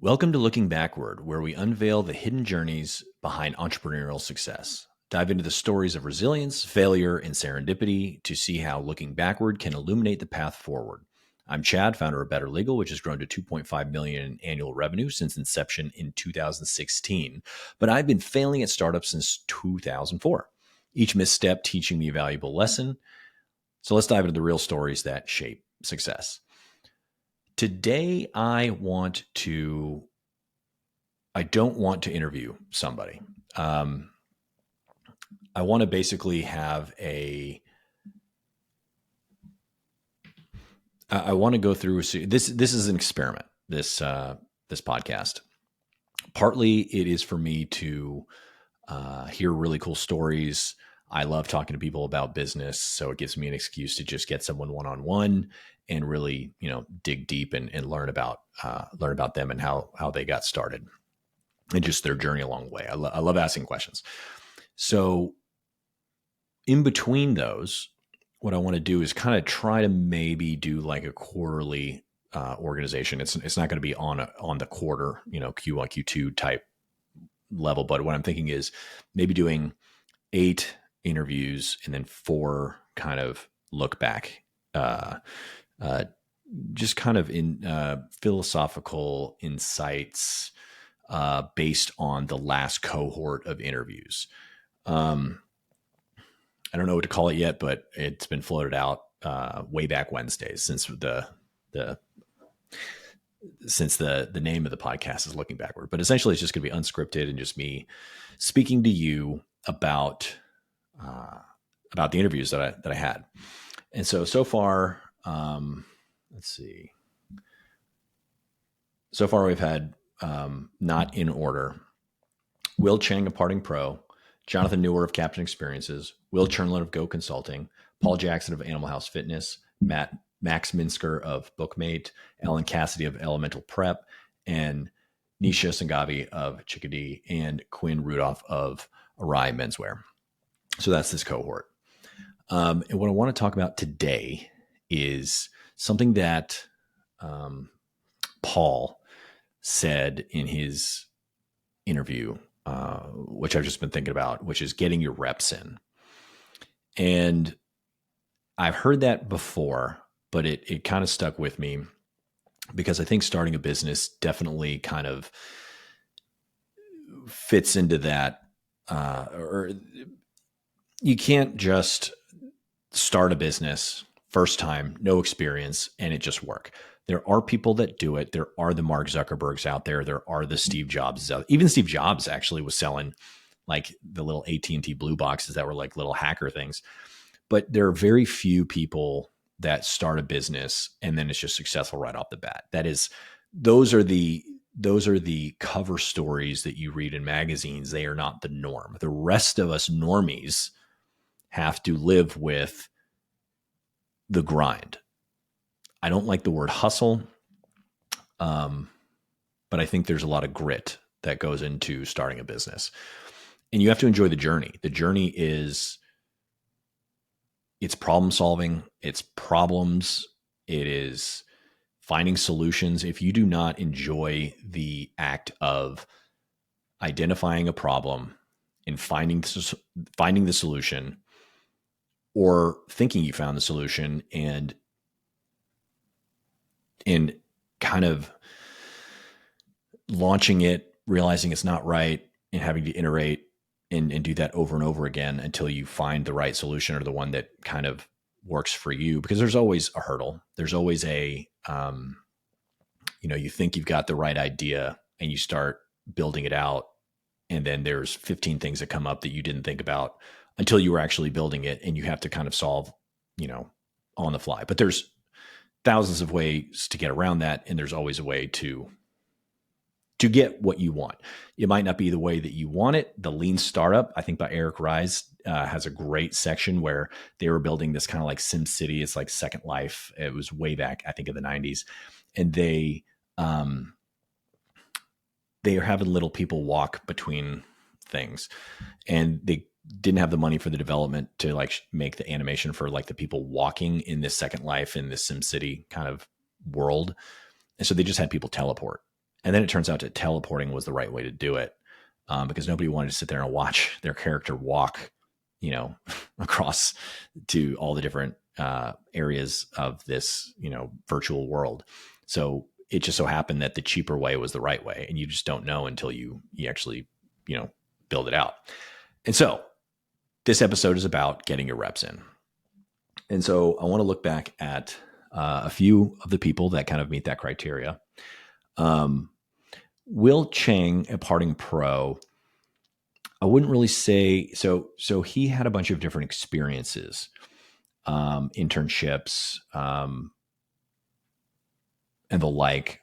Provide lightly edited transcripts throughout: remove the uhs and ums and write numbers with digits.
Welcome to Looking Backward, where we unveil the hidden journeys behind entrepreneurial success. Dive into the stories of resilience, failure, and serendipity to see how looking backward can illuminate the path forward. I'm Chad, founder of Better Legal, which has grown to 2.5 million in annual revenue since inception in 2016. But I've been failing at startups since 2004. Each misstep teaching me a valuable lesson. So let's dive into the real stories that shape success. Today, I don't want to interview somebody. I want to basically have I want to go through this. This is an experiment. This podcast. Partly, it is for me to hear really cool stories. I love talking to people about business, so it gives me an excuse to just get someone one-on-one and really, dig deep and learn about them and how they got started and just their journey along the way. I love asking questions. So in between those, what I want to do is kind of try to maybe do like a quarterly organization. It's not going to be on the quarter, Q1, Q2 type level. But what I'm thinking is maybe doing 8 interviews and then 4 kind of look back, just kind of in philosophical insights based on the last cohort of interviews. I don't know what to call it yet, but it's been floated out way back Wednesdays since the name of the podcast is Looking Backward. But essentially, it's just going to be unscripted and just me speaking to you about the interviews that I had. And so far, let's see. So far, we've had not in order: Will Chang of Parting Pro, Jonathan Newer of Captain Experiences, Will Chernlin of Go Consulting, Paul Jackson of Animal House Fitness, Max Minsker of Bookmate, Ellen Cassidy of Elemental Prep, and Nisha Sangavi of Chickadee, and Quinn Rudolph of Arai Menswear. So that's this cohort. And what I want to talk about today is something that Paul said in his interview, which I've just been thinking about, which is getting your reps in. And I've heard that before, but it kind of stuck with me because I think starting a business definitely kind of fits into that. Or you can't just start a business first time, no experience, and it just work. There are people that do it. There are the Mark Zuckerbergs out there. There are the Steve Jobs. Even Steve Jobs actually was selling like the little AT&T blue boxes that were like little hacker things. But there are very few people that start a business and then it's just successful right off the bat. Those are the cover stories that you read in magazines. They are not the norm. The rest of us normies have to live with the grind. I don't like the word hustle, but I think there's a lot of grit that goes into starting a business. And you have to enjoy the journey. The journey is, it's problem solving, it's problems, it is finding solutions. If you do not enjoy the act of identifying a problem and finding the solution, or thinking you found the solution and kind of launching it, realizing it's not right, and having to iterate and do that over and over again until you find the right solution or the one that kind of works for you. Because there's always a hurdle. There's always you think you've got the right idea and you start building it out, and then there's 15 things that come up that you didn't think about until you were actually building it, and you have to kind of solve, on the fly. But there's thousands of ways to get around that, and there's always a way to get what you want. It might not be the way that you want it. The Lean Startup, I think by Eric Ries, has a great section where they were building this kind of like Sim City. It's like Second Life. It was way back, I think, in the 90s. And they are having little people walk between things. And they didn't have the money for the development to like make the animation for like the people walking in this Second Life in this Sim City kind of world. And so they just had people teleport. And then it turns out that teleporting was the right way to do it, because nobody wanted to sit there and watch their character walk, across to all the different areas of this, virtual world. So it just so happened that the cheaper way was the right way, and you just don't know until you actually, build it out. And so this episode is about getting your reps in. And so I want to look back at a few of the people that kind of meet that criteria. Will Chang at Parting Pro, I wouldn't really say so. So he had a bunch of different experiences, internships, and the like.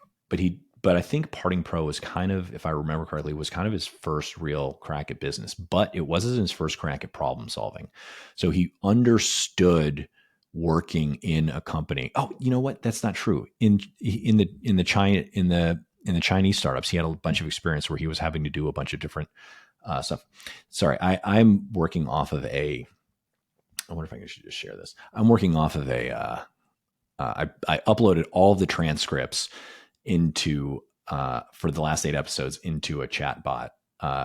But I think Parting Pro was kind of, if I remember correctly, was kind of his first real crack at business. But it wasn't his first crack at problem solving. So he understood working in a company. Oh, you know what? That's not true. In the Chinese startups, he had a bunch of experience where he was having to do a bunch of different stuff. Sorry, I'm working off of I wonder if I should just share this. I'm working off of I uploaded all of the transcripts into for the last 8 episodes into a chat bot,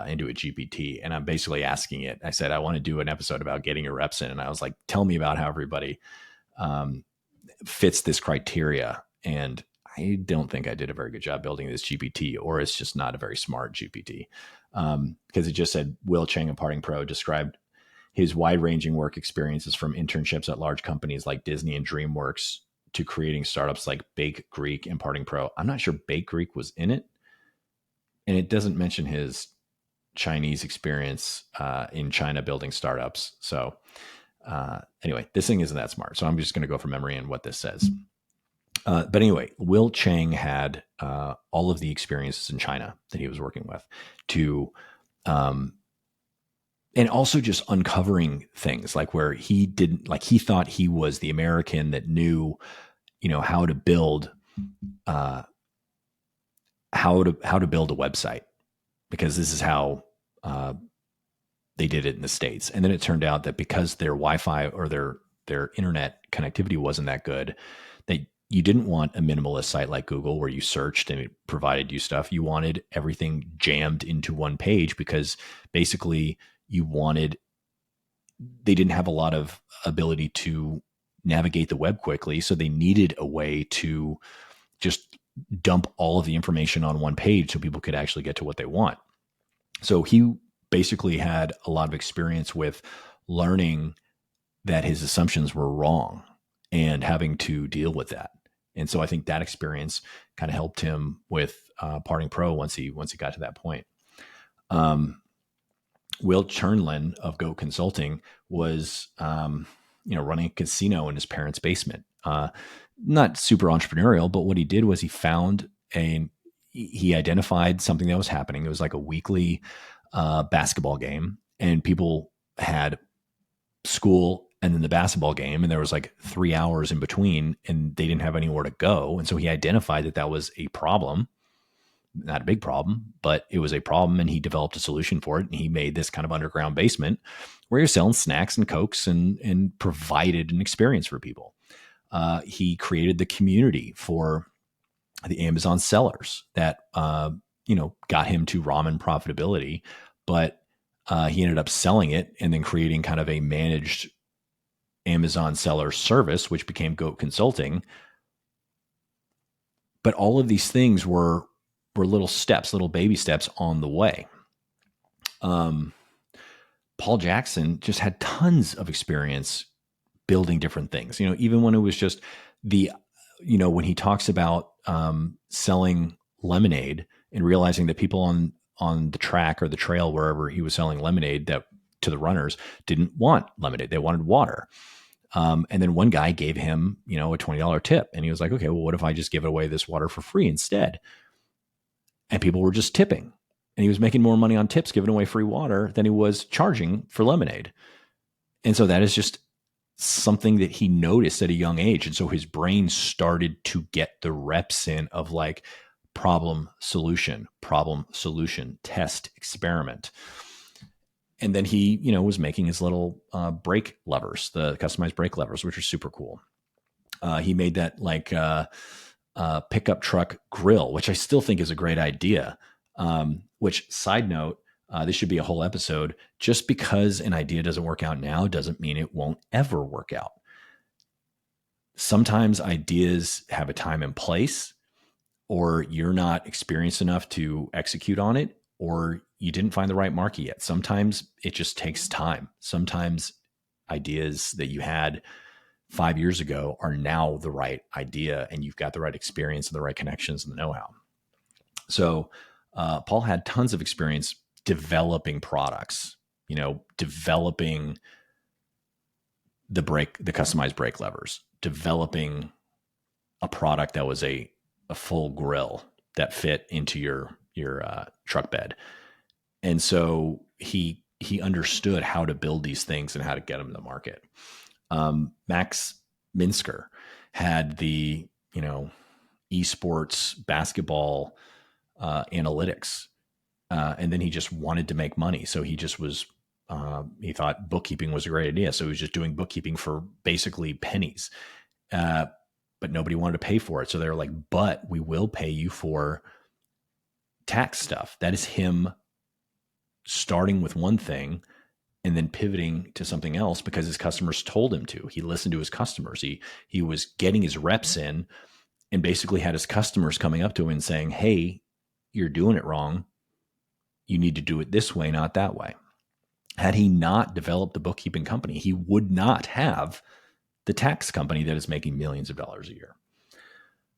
into a GPT. And I'm basically asking it, I said, I want to do an episode about getting your reps in. And I was like, tell me about how everybody fits this criteria. And I don't think I did a very good job building this GPT, or it's just not a very smart GPT. Because it just said, Will Chang, a Parting Pro, described his wide-ranging work experiences from internships at large companies like Disney and DreamWorks to creating startups like Bake Greek and Parting Pro. I'm not sure Bake Greek was in it. And it doesn't mention his Chinese experience in China building startups. So anyway, this thing isn't that smart. So I'm just going to go from memory and what this says. But anyway, Will Chang had all of the experiences in China that he was working with to, and also just uncovering things like where he didn't, like he thought he was the American that knew, how to build, how to build a website, because this is how they did it in the States. And then it turned out that because their Wi-Fi or their internet connectivity wasn't that good, you didn't want a minimalist site like Google where you searched and it provided you stuff. You wanted everything jammed into one page, because basically they didn't have a lot of ability to navigate the web quickly. So they needed a way to just dump all of the information on one page so people could actually get to what they want. So he basically had a lot of experience with learning that his assumptions were wrong and having to deal with that. And so I think that experience kind of helped him with Parting Pro once he got to that point. Will Chernlin of Go Consulting was, running a casino in his parents' basement. Not super entrepreneurial, but what he did was he identified something that was happening. It was like a weekly basketball game, and people had school and then the basketball game, and there was like 3 hours in between, and they didn't have anywhere to go. And so he identified that was a problem. Not a big problem, but it was a problem, and he developed a solution for it. And he made this kind of underground basement where you're selling snacks and Cokes and provided an experience for people. He created the community for the Amazon sellers that, got him to ramen profitability, but he ended up selling it and then creating kind of a managed Amazon seller service, which became Goat Consulting. But all of these things were little steps, little baby steps on the way. Paul Jackson just had tons of experience building different things. Even when it was just when he talks about selling lemonade and realizing that people on the track or the trail, wherever he was selling lemonade, that to the runners didn't want lemonade. They wanted water. And then one guy gave him, a $20 tip, and he was like, okay, well, what if I just give away this water for free instead? And people were just tipping, and he was making more money on tips giving away free water than he was charging for lemonade. And so that is just something that he noticed at a young age. And so his brain started to get the reps in of like problem, solution, test, experiment. And then he, was making his little brake levers, the customized brake levers, which are super cool. He made that like pickup truck grill, which I still think is a great idea. Which, side note, this should be a whole episode. Just because an idea doesn't work out now doesn't mean it won't ever work out. Sometimes ideas have a time and place, or you're not experienced enough to execute on it, or you didn't find the right market yet. Sometimes it just takes time. Sometimes ideas that you had 5 years ago are now the right idea, and you've got the right experience and the right connections and the know-how. So Paul had tons of experience developing products, developing the customized brake levers, developing a product that was a full grill that fit into your truck bed. And so he understood how to build these things and how to get them to the market. Max Minsker had the, esports basketball analytics. And then he just wanted to make money. So he just was, he thought bookkeeping was a great idea. So he was just doing bookkeeping for basically pennies. But nobody wanted to pay for it. So they're like, but we will pay you for tax stuff. That is him starting with one thing and then pivoting to something else because his customers told him to. He listened to his customers. He was getting his reps in and basically had his customers coming up to him and saying, hey, you're doing it wrong. You need to do it this way, not that way. Had he not developed the bookkeeping company, he would not have the tax company that is making millions of dollars a year.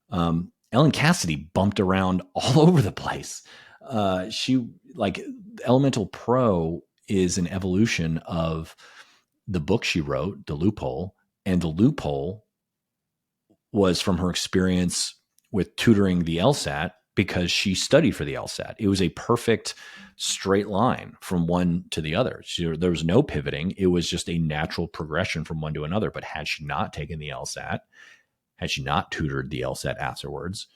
Ellen Cassidy bumped around all over the place. She, like, Elemental Pro is an evolution of the book she wrote, The Loophole, and The Loophole was from her experience with tutoring the LSAT because she studied for the LSAT. It was a perfect straight line from one to the other. There was no pivoting. It was just a natural progression from one to another. But had she not taken the LSAT, had she not tutored the LSAT afterwards,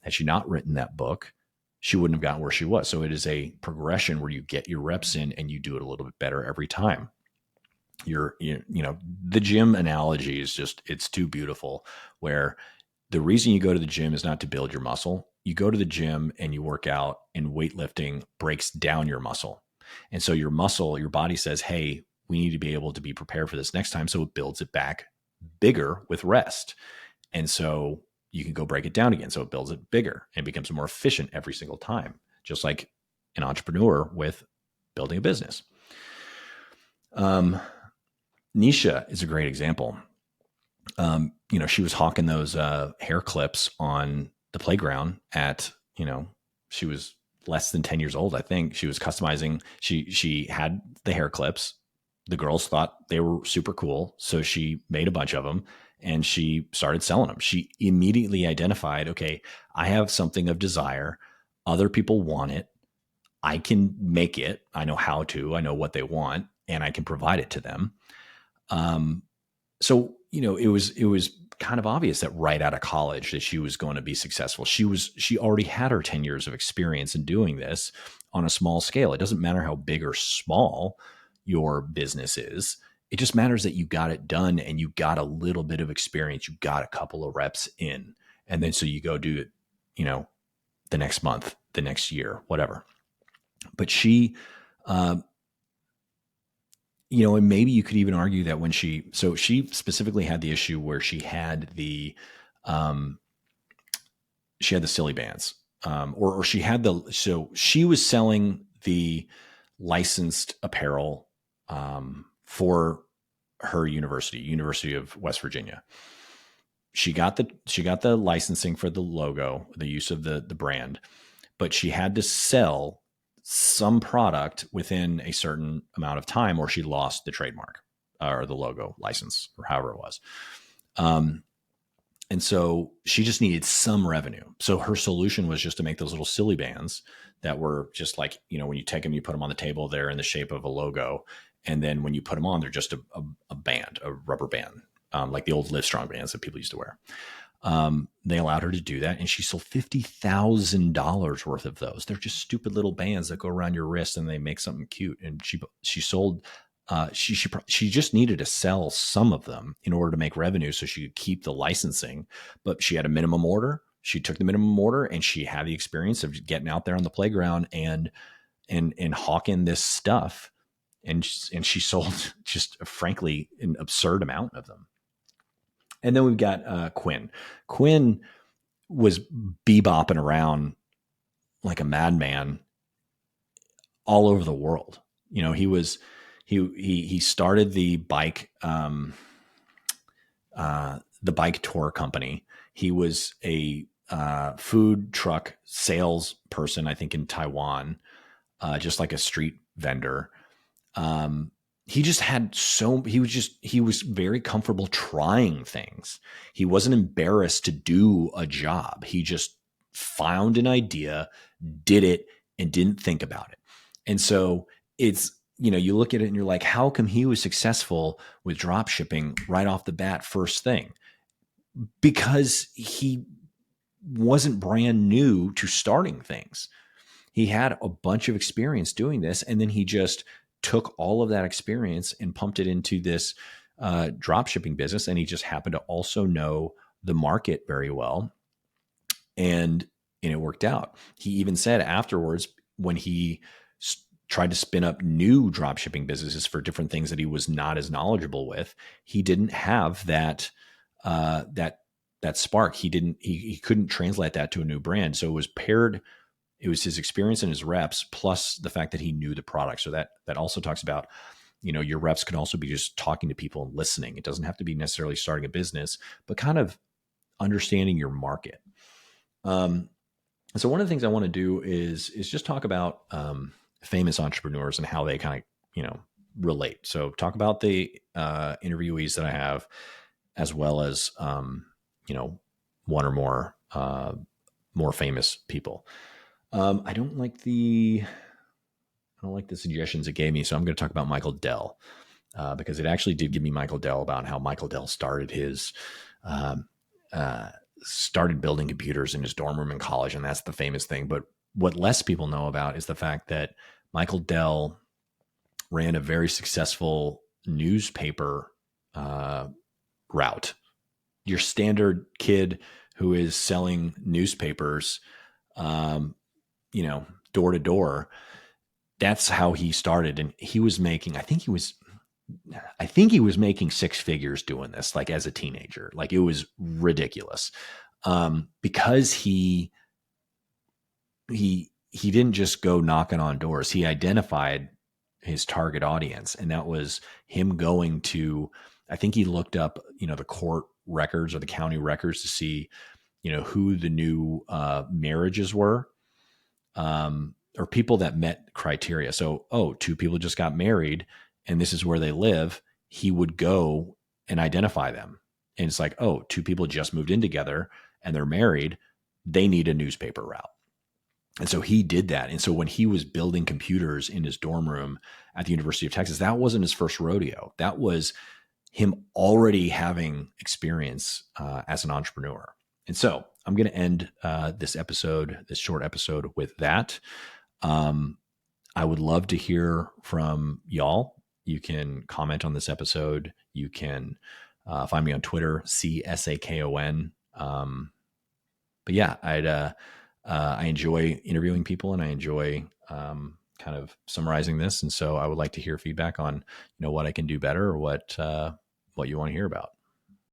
had she not written that book, she wouldn't have gotten where she was. So it is a progression where you get your reps in and you do it a little bit better every time. The gym analogy is just, it's too beautiful, where the reason you go to the gym is not to build your muscle. You go to the gym and you work out, and weightlifting breaks down your muscle. And so your body says, hey, we need to be able to be prepared for this next time. So it builds it back bigger with rest. And so you can go break it down again. So it builds it bigger and becomes more efficient every single time, just like an entrepreneur with building a business. Nisha is a great example. She was hawking those hair clips on the playground at, she was less than 10 years old. I think she was customizing. She had the hair clips. The girls thought they were super cool. So she made a bunch of them and she started selling them. She immediately identified, okay, I have something of desire. Other people want it. I can make it. I know how to, I know what they want, and I can provide it to them. So, it was kind of obvious that right out of college that she was going to be successful. She already had her 10 years of experience in doing this on a small scale. It doesn't matter how big or small your business is. It just matters that you got it done and you got a little bit of experience. You got a couple of reps in, and then so you go do it, the next month, the next year, whatever. But she, and maybe you could even argue that when she specifically had the issue where she had the silly bands, or she had so she was selling the licensed apparel for her University of West Virginia. She got the licensing for the logo, the use of the brand, but she had to sell some product within a certain amount of time or she lost the trademark or the logo license or however it was. And so she just needed some revenue. So her solution was just to make those little silly bands that were just like, when you take them, you put them on the table, they're in the shape of a logo. And then when you put them on, they're just a band, a rubber band, like the old Livestrong bands that people used to wear. They allowed her to do that, and she sold $50,000 worth of those. They're just stupid little bands that go around your wrist and they make something cute. And she sold, she just needed to sell some of them in order to make revenue so she could keep the licensing, but she had a minimum order She took the minimum order, and she had the experience of getting out there on the playground and hawking this stuff. And she sold just frankly an absurd amount of them. And then we've got Quinn. Quinn was bebopping around like a madman all over the world. You know, he started the bike tour company. He was a food truck sales person, I think, in Taiwan, just like a street vendor. He just had he was very comfortable trying things. He wasn't embarrassed to do a job. He just found an idea, did it, and didn't think about it. And so it's, you look at it and you're like, how come he was successful with drop shipping right off the bat, first thing? Because he wasn't brand new to starting things. He had a bunch of experience doing this, and then he just took all of that experience and pumped it into this drop shipping business. And he just happened to also know the market very well. And it worked out. He even said afterwards, when he tried to spin up new drop shipping businesses for different things that he was not as knowledgeable with, he didn't have that spark. He couldn't translate that to a new brand. So it was his experience and his reps, plus the fact that he knew the product. So that also talks about, your reps can also be just talking to people and listening. It doesn't have to be necessarily starting a business, but kind of understanding your market. So one of the things I want to do is just talk about famous entrepreneurs and how they kind of, relate. So talk about the interviewees that I have, as well as, one or more famous people. I don't like the suggestions it gave me, so I'm going to talk about Michael Dell, because it actually did give me Michael Dell, about how Michael Dell started started building computers in his dorm room in college, and that's the famous thing. But what less people know about is the fact that Michael Dell ran a very successful newspaper route. Your standard kid who is selling newspapers, door to door. That's how he started. And he was making, I think he was making six figures doing this, like as a teenager. Like, it was ridiculous. Because he didn't just go knocking on doors. He identified his target audience. And that was him going to, I think he looked up, the court records or the county records to see, who the new marriages were. Or people that met criteria. So, two people just got married and this is where they live. He would go and identify them. And it's like, two people just moved in together and they're married. They need a newspaper route. And so he did that. And so when he was building computers in his dorm room at the University of Texas, that wasn't his first rodeo. That was him already having experience as an entrepreneur. And so I'm going to end this short episode, with that. I would love to hear from y'all. You can comment on this episode. You can find me on Twitter, CSAKON. But yeah, I enjoy interviewing people, and I enjoy kind of summarizing this. And so I would like to hear feedback on, what I can do better, or what you want to hear about.